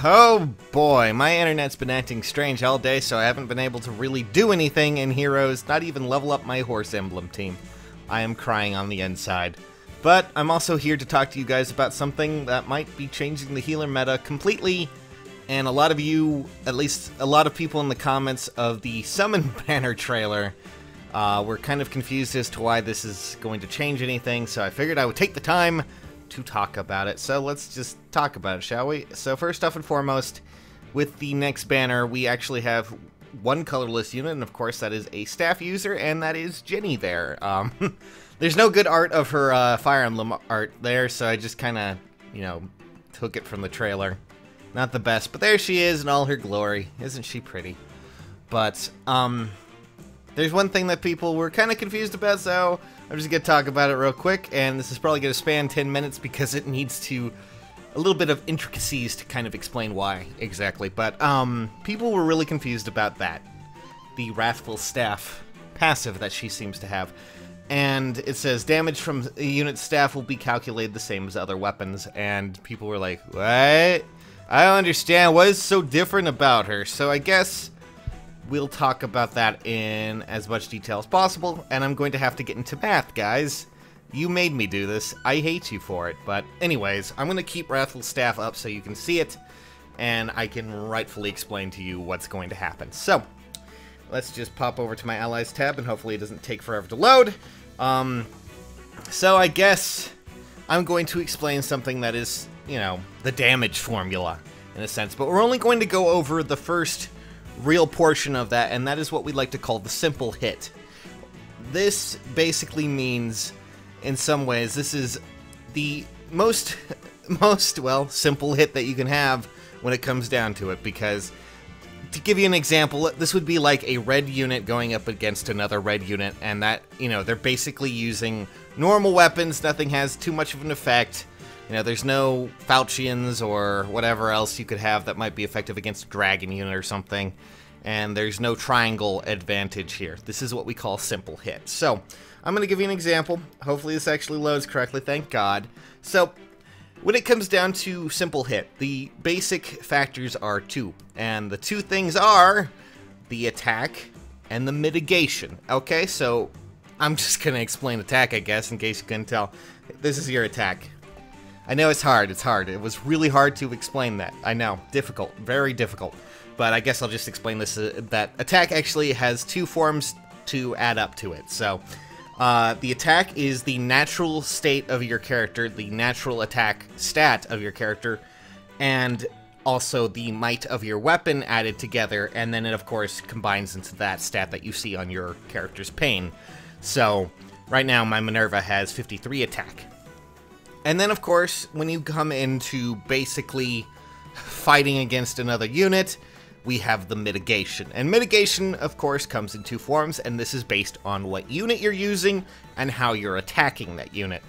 Oh boy, my internet's been acting strange all day, so I haven't been able to really do anything in Heroes, not even level up my horse emblem team. I am crying on the inside. But I'm also here to talk to you guys about something that might be changing the healer meta completely, and a lot of you, at least a lot of people in the comments of the Summon Banner trailer, were kind of confused as to why this is going to change anything, so I figured I would take the time to talk about it. So let's just talk about it, shall we? So first off and foremost, with the next banner, we actually have one colorless unit, and of course that is a staff user, and that is Genny there. There's no good art of her Fire Emblem art there, so I just kind of, you know, took it from the trailer. Not the best, but there she is in all her glory. Isn't she pretty? But, there's one thing that people were kind of confused about, so I'm just going to talk about it real quick, and this is probably going to span 10 minutes because it needs to a little bit of intricacies to kind of explain why exactly. But people were really confused about that. The Wrathful Staff passive that she seems to have. And it says damage from a unit staff will be calculated the same as other weapons, and people were like, what? I don't understand. What is so different about her? So I guess we'll talk about that in as much detail as possible, and I'm going to have to get into math, guys. You made me do this. I hate you for it. But anyways, I'm going to keep Wrathful Staff up so you can see it, and I can rightfully explain to you what's going to happen. So, let's just pop over to my Allies tab, and hopefully it doesn't take forever to load. So I guess I'm going to explain something that is, you know, the damage formula, in a sense. But we're only going to go over the first real portion of that, and that is what we like to call the simple hit. This basically means, in some ways, this is the most simple hit that you can have when it comes down to it, because to give you an example, this would be like a red unit going up against another red unit, and that, you know, they're basically using normal weapons, nothing has too much of an effect. You know, there's no falchions or whatever else you could have that might be effective against a dragon unit or something. And there's no triangle advantage here. This is what we call simple hit. So, I'm going to give you an example. Hopefully this actually loads correctly, thank God. So, when it comes down to simple hit, the basic factors are two. And the two things are the attack and the mitigation. Okay, so I'm just going to explain attack, I guess, in case you couldn't tell. This is your attack. I know it's hard, It was really hard to explain that. I know, difficult, very difficult. But I guess I'll just explain this, that attack actually has two forms to add up to it. So, the attack is the natural state of your character, the natural attack stat of your character, and also the might of your weapon added together, and then it of course combines into that stat that you see on your character's pane. So, right now my Minerva has 53 attack. And then, of course, when you come into basically fighting against another unit, we have the mitigation. And mitigation, of course, comes in two forms, and this is based on what unit you're using and how you're attacking that unit.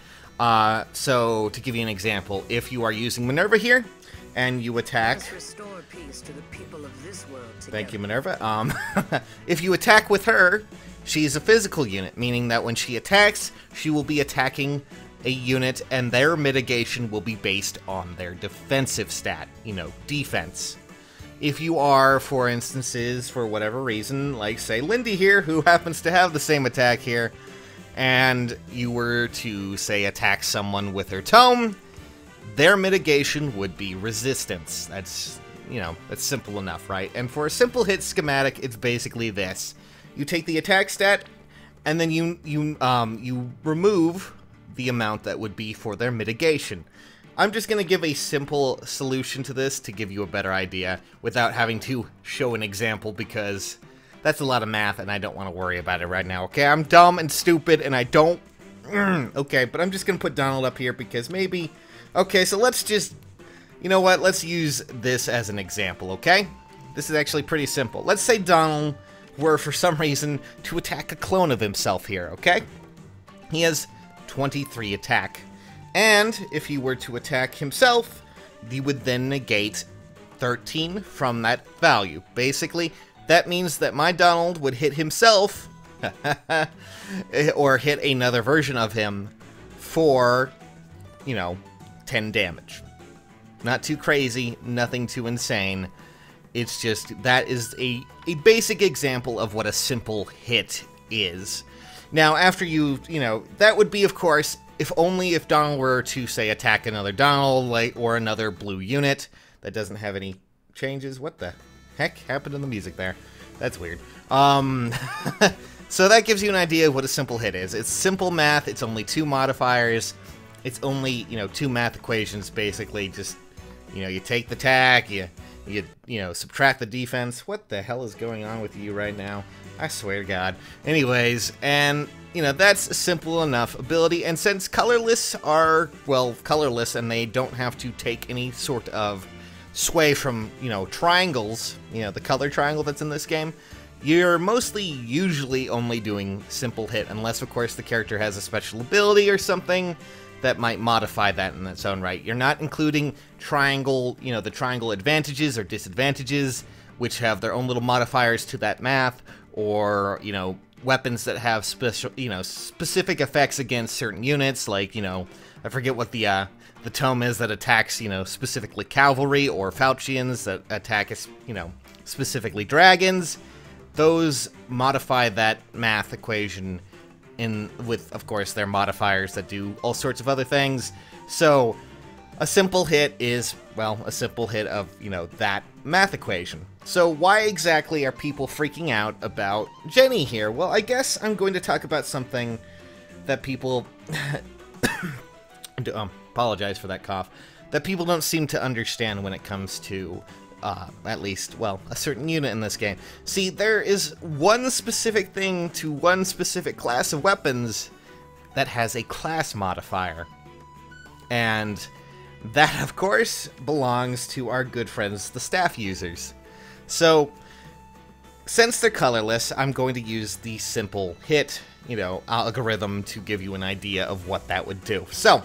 So, to give you an example, if you are using Minerva here, and you attack... Thank you, Minerva. If you attack with her, she's a physical unit, meaning that when she attacks, she will be attacking a unit, and their mitigation will be based on their defensive stat, you know, defense. If you are, for instances, for whatever reason, like, say, Lindy here, who happens to have the same attack here, and you were to, say, attack someone with her tome, their mitigation would be resistance. That's, you know, that's simple enough, right? And for a simple hit schematic, it's basically this. You take the attack stat, and then you remove the amount that would be for their mitigation. I'm just going to give a simple solution to this to give you a better idea without having to show an example, because that's a lot of math and I don't want to worry about it right now, okay? I'm dumb and stupid and I don't... Okay, but I'm just going to put Donald up here because maybe... Okay, so let's just... You know what? Let's use this as an example, okay? This is actually pretty simple. Let's say Donald were, for some reason, to attack a clone of himself here, okay? He has 23 attack. And if he were to attack himself, he would then negate 13 from that value. Basically, that means that my Donald would hit himself, or hit another version of him, for, you know, 10 damage. Not too crazy, nothing too insane. It's just, that is a basic example of what a simple hit is. Now, after you know, that would be, of course, if Donald were to, say, attack another Donald, like, or another blue unit that doesn't have any changes. What the heck happened to the music there? That's weird. So that gives you an idea of what a simple hit is. It's simple math, it's only 2 modifiers, it's only, you know, 2 math equations, basically. Just, you know, you take the attack, you know, subtract the defense. What the hell is going on with you right now? I swear to God. Anyways, and, you know, that's a simple enough ability, and since colorless are, well, colorless, and they don't have to take any sort of sway from, you know, triangles, you know, the color triangle that's in this game, you're mostly usually only doing simple hit, unless, of course, the character has a special ability or something that might modify that in its own right. You're not including triangle, you know, the triangle advantages or disadvantages, which have their own little modifiers to that math, or, you know, weapons that have special, you know, specific effects against certain units, like, you know, I forget what the tome is that attacks, you know, specifically cavalry, or Faucians that attack, you know, specifically dragons. Those modify that math equation with, of course, their modifiers that do all sorts of other things. So a simple hit is, well, a simple hit of, you know, that math equation. So why exactly are people freaking out about Genny here? Well, I guess I'm going to talk about something that people apologize for that cough, that people don't seem to understand when it comes to at least, well, a certain unit in this game. See, there is one specific thing to one specific class of weapons that has a class modifier. And that, of course, belongs to our good friends, the staff users. So, since they're colorless, I'm going to use the simple hit, you know, algorithm to give you an idea of what that would do. So,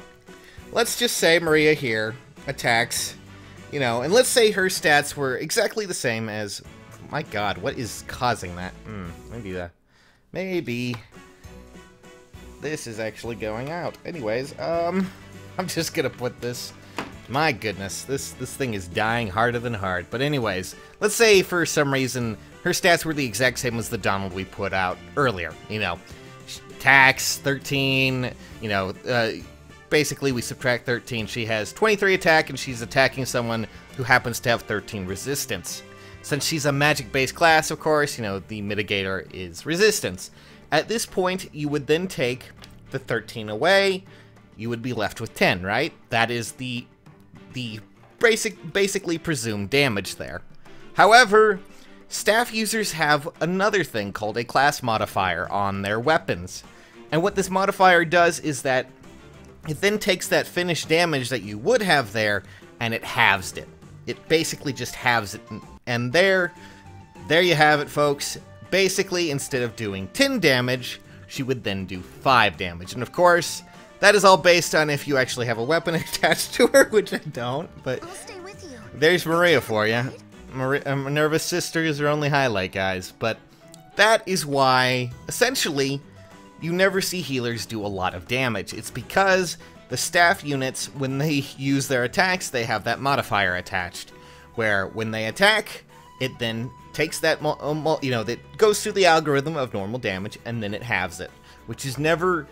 let's just say Maria here attacks, you know, and let's say her stats were exactly the same as... My God, what is causing that? Maybe this is actually going out. Anyways, I'm just gonna put this... My goodness, this thing is dying harder than hard. But anyways, let's say for some reason her stats were the exact same as the Donald we put out earlier. You know, attacks 13, you know, basically we subtract 13. She has 23 attack, and she's attacking someone who happens to have 13 resistance. Since she's a magic-based class, of course, you know, the mitigator is resistance. At this point, you would then take the 13 away. You would be left with 10, right? That is the basically presumed damage there. However, staff users have another thing called a class modifier on their weapons. And what this modifier does is that it then takes that finished damage that you would have there, and it halves it. It basically just halves it. And there you have it, folks. Basically, instead of doing 10 damage, she would then do 5 damage. And of course, that is all based on if you actually have a weapon attached to her, which I don't, but I'll stay with you. There's Maria for you. Minerva's sister is her only highlight, guys. But that is why, essentially, you never see healers do a lot of damage. It's because the staff units, when they use their attacks, they have that modifier attached. Where when they attack, it then takes that, you know, that goes through the algorithm of normal damage, and then it halves it. Which is never...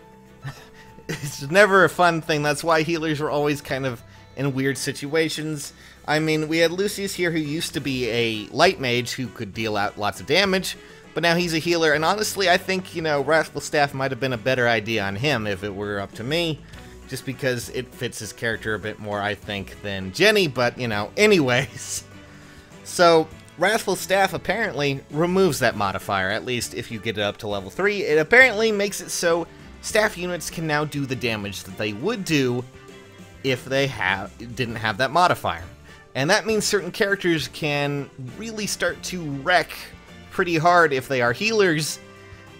it's never a fun thing. That's why healers are always kind of in weird situations. I mean, we had Lucius here who used to be a light mage who could deal out lots of damage, but now he's a healer, and honestly, I think, you know, Wrathful Staff might have been a better idea on him if it were up to me, just because it fits his character a bit more, I think, than Genny, but, you know, anyways. So, Wrathful Staff apparently removes that modifier, at least if you get it up to level 3. It apparently makes it so staff units can now do the damage that they would do if they didn't have that modifier. And that means certain characters can really start to wreck pretty hard if they are healers.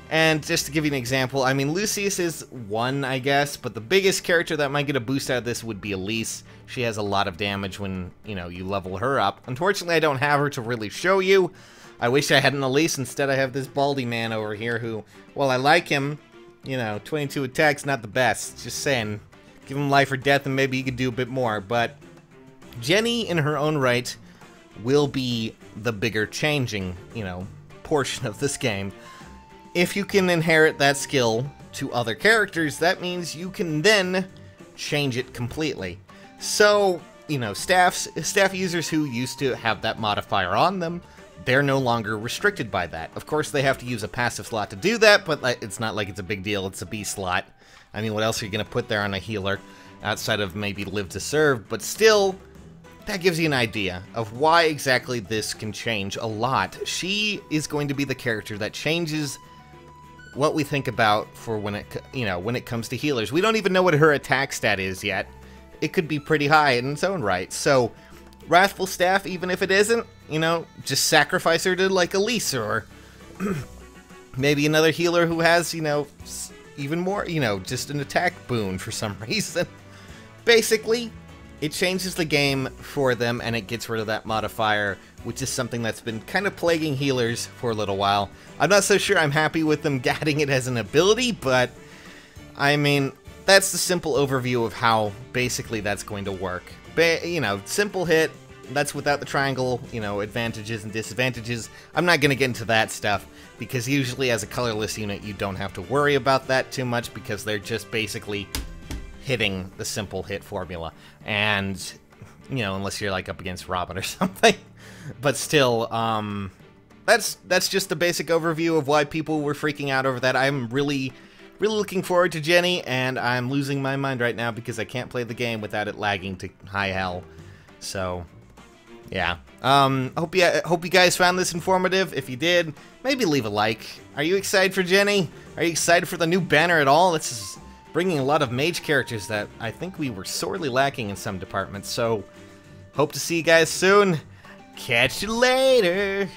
And just to give you an example, I mean, Lucius is one, I guess, but the biggest character that might get a boost out of this would be Elise. She has a lot of damage when, you know, you level her up. Unfortunately, I don't have her to really show you. I wish I had an Elise. Instead, I have this baldy man over here who, well, I like him. You know, 22 attacks, not the best. Just saying. Give him life or death and maybe he could do a bit more. But Genny, in her own right, will be the bigger changing, portion of this game. If you can inherit that skill to other characters, that means you can then change it completely. So, staff users who used to have that modifier on them, they're no longer restricted by that. Of course, they have to use a passive slot to do that, but it's not like it's a big deal. It's a B slot. I mean, what else are you going to put there on a healer outside of maybe live to serve? But still, that gives you an idea of why exactly this can change a lot. She is going to be the character that changes what we think about for when it comes to healers. We don't even know what her attack stat is yet. It could be pretty high in its own right. So, Wrathful Staff, even if it isn't, just sacrifice her to, like, Elise, or maybe another healer who has, even more, just an attack boon for some reason. Basically, it changes the game for them, and it gets rid of that modifier, which is something that's been kind of plaguing healers for a little while. I'm not so sure I'm happy with them adding it as an ability, but, I mean, that's the simple overview of how basically that's going to work. Simple hit, that's without the triangle, advantages and disadvantages. I'm not going to get into that stuff, because usually as a colorless unit, you don't have to worry about that too much, because they're just basically hitting the simple hit formula. And, unless you're, like, up against Robin or something. But still, that's just the basic overview of why people were freaking out over that. I'm really looking forward to Genny, and I'm losing my mind right now because I can't play the game without it lagging to high hell. So, yeah. Hope you guys found this informative. If you did, maybe leave a like. Are you excited for Genny? Are you excited for the new banner at all? This is bringing a lot of mage characters that I think we were sorely lacking in some departments. So, hope to see you guys soon. Catch you later.